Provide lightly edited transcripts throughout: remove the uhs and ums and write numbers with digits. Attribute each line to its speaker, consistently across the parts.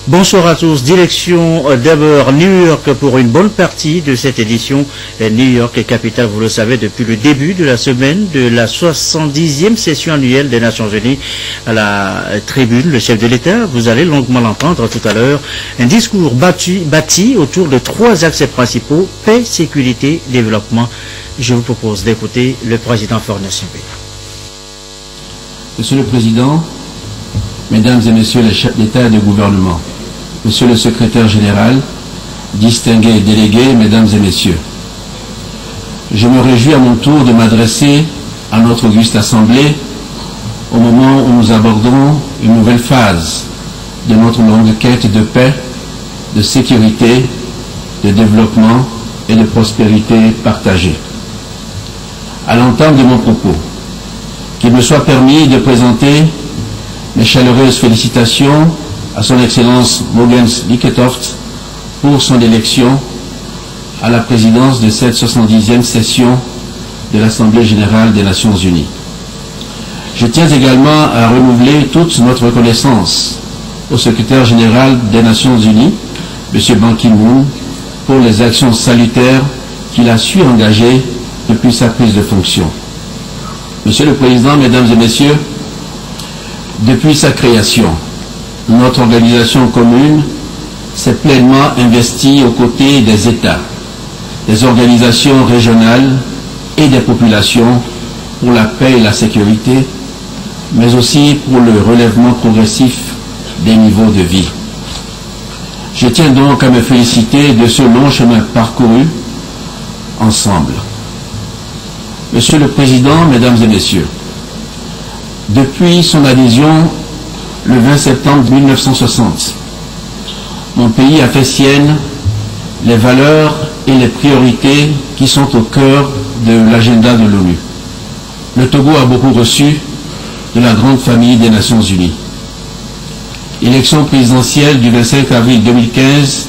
Speaker 1: Bonsoir à tous. Direction d'abord New York pour une bonne partie de cette édition. New York est capitale, vous le savez, depuis le début de la semaine de la 70e session annuelle des Nations Unies. À la tribune, le chef de l'État, vous allez longuement l'entendre tout à l'heure, un discours bâti autour de 3 axes principaux: paix, sécurité, développement. Je vous propose d'écouter le président Fornes Simbé.
Speaker 2: Monsieur le Président, Mesdames et Messieurs les chefs d'État et de gouvernement, Monsieur le Secrétaire général, distingués délégués, Mesdames et Messieurs, je me réjouis à mon tour de m'adresser à notre auguste Assemblée au moment où nous abordons une nouvelle phase de notre longue quête de paix, de sécurité, de développement et de prospérité partagée. À l'entame de mon propos, qu'il me soit permis de présenter mes chaleureuses félicitations à son Excellence Mogens Lykketoft pour son élection à la présidence de cette 70e session de l'Assemblée générale des Nations unies. Je tiens également à renouveler toute notre reconnaissance au secrétaire général des Nations unies, M. Ban Ki-moon, pour les actions salutaires qu'il a su engager depuis sa prise de fonction. Monsieur le Président, Mesdames et Messieurs, depuis sa création, notre organisation commune s'est pleinement investie aux côtés des États, des organisations régionales et des populations pour la paix et la sécurité, mais aussi pour le relèvement progressif des niveaux de vie. Je tiens donc à me féliciter de ce long chemin parcouru ensemble. Monsieur le Président, Mesdames et Messieurs, depuis son adhésion le 20 septembre 1960, mon pays a fait sienne les valeurs et les priorités qui sont au cœur de l'agenda de l'ONU. Le Togo a beaucoup reçu de la grande famille des Nations Unies. L'élection présidentielle du 25 avril 2015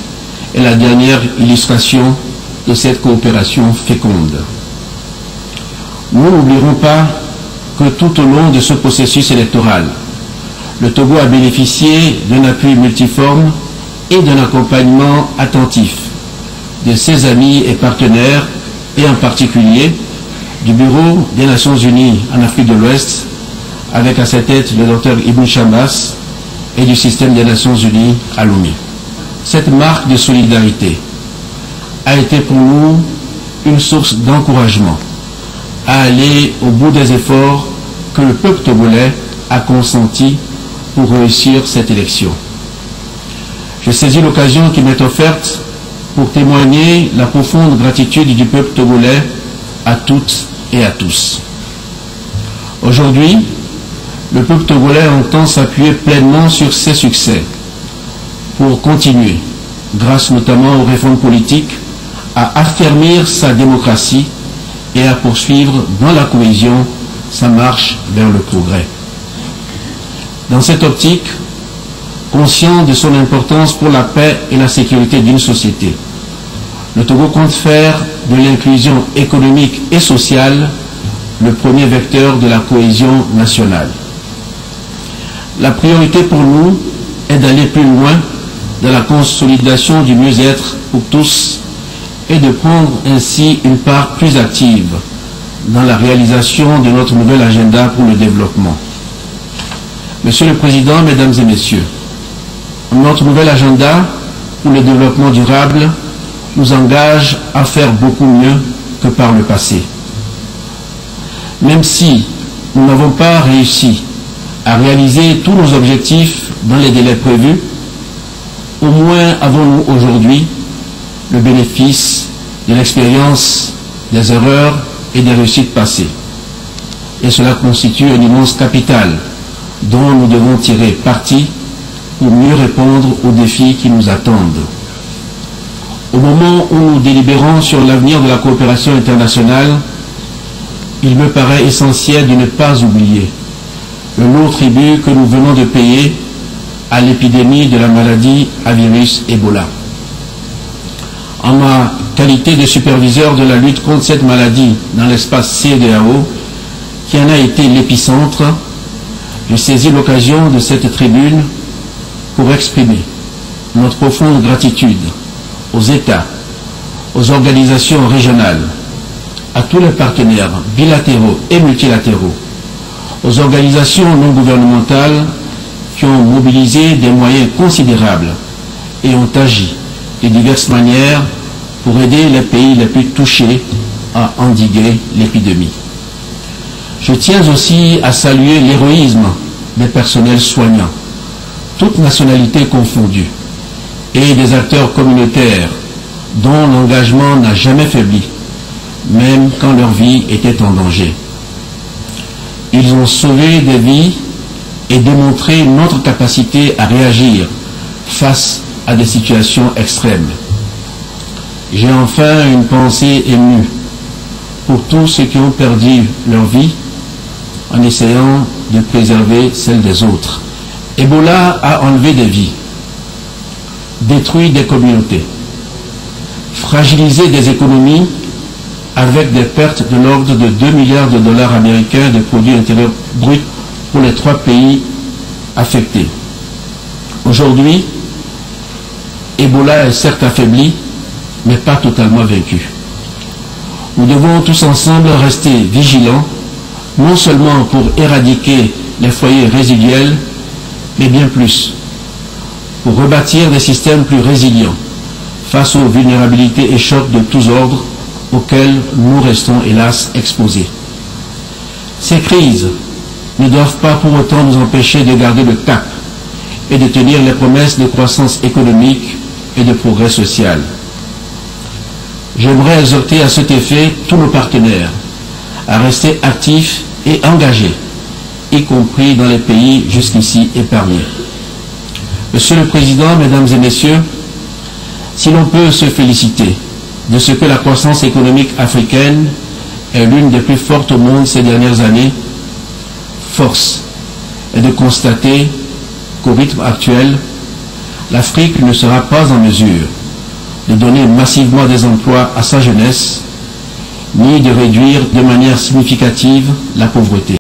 Speaker 2: est la dernière illustration de cette coopération féconde. Nous n'oublierons pas que tout au long de ce processus électoral, le Togo a bénéficié d'un appui multiforme et d'un accompagnement attentif de ses amis et partenaires, et en particulier du Bureau des Nations Unies en Afrique de l'Ouest, avec à sa tête le Dr Ibn Chambas, et du système des Nations Unies à Lomé. Cette marque de solidarité a été pour nous une source d'encouragement à aller au bout des efforts que le peuple togolais a consenti pour réussir cette élection. Je saisis l'occasion qui m'est offerte pour témoigner la profonde gratitude du peuple togolais à toutes et à tous. Aujourd'hui, le peuple togolais entend s'appuyer pleinement sur ses succès pour continuer, grâce notamment aux réformes politiques, à affermir sa démocratie et à poursuivre dans la cohésion sa marche vers le progrès. Dans cette optique, conscient de son importance pour la paix et la sécurité d'une société, le Togo compte faire de l'inclusion économique et sociale le premier vecteur de la cohésion nationale. La priorité pour nous est d'aller plus loin dans la consolidation du mieux-être pour tous et de prendre ainsi une part plus active dans la réalisation de notre nouvel agenda pour le développement. Monsieur le Président, Mesdames et Messieurs, notre nouvel agenda pour le développement durable nous engage à faire beaucoup mieux que par le passé. Même si nous n'avons pas réussi à réaliser tous nos objectifs dans les délais prévus, au moins avons-nous aujourd'hui le bénéfice de l'expérience des erreurs et des réussites passées. Et cela constitue un immense capital dont nous devons tirer parti pour mieux répondre aux défis qui nous attendent. Au moment où nous délibérons sur l'avenir de la coopération internationale, il me paraît essentiel de ne pas oublier le lourd tribut que nous venons de payer à l'épidémie de la maladie à virus Ebola. En ma qualité de superviseur de la lutte contre cette maladie dans l'espace CEDEAO, qui en a été l'épicentre, je saisis l'occasion de cette tribune pour exprimer notre profonde gratitude aux États, aux organisations régionales, à tous les partenaires bilatéraux et multilatéraux, aux organisations non gouvernementales qui ont mobilisé des moyens considérables et ont agi de diverses manières pour aider les pays les plus touchés à endiguer l'épidémie. Je tiens aussi à saluer l'héroïsme des personnels soignants, toutes nationalités confondues, et des acteurs communautaires dont l'engagement n'a jamais faibli, même quand leur vie était en danger. Ils ont sauvé des vies et démontré notre capacité à réagir face à des situations extrêmes. J'ai enfin une pensée émue pour tous ceux qui ont perdu leur vie en essayant de préserver celle des autres. Ebola a enlevé des vies, détruit des communautés, fragilisé des économies avec des pertes de l'ordre de 2 milliards de dollars américains de produits intérieurs bruts pour les 3 pays affectés. Aujourd'hui, Ebola est certes affaibli, mais pas totalement vaincu. Nous devons tous ensemble rester vigilants, non seulement pour éradiquer les foyers résiduels, mais bien plus, pour rebâtir des systèmes plus résilients face aux vulnérabilités et chocs de tous ordres auxquels nous restons hélas exposés. Ces crises ne doivent pas pour autant nous empêcher de garder le cap et de tenir les promesses de croissance économique et de progrès social. J'aimerais exhorter à cet effet tous nos partenaires à rester actifs et engagés, y compris dans les pays jusqu'ici épargnés. Monsieur le Président, Mesdames et Messieurs, si l'on peut se féliciter de ce que la croissance économique africaine est l'une des plus fortes au monde ces dernières années, force est de constater qu'au rythme actuel, l'Afrique ne sera pas en mesure de donner massivement des emplois à sa jeunesse, ni de réduire de manière significative la pauvreté.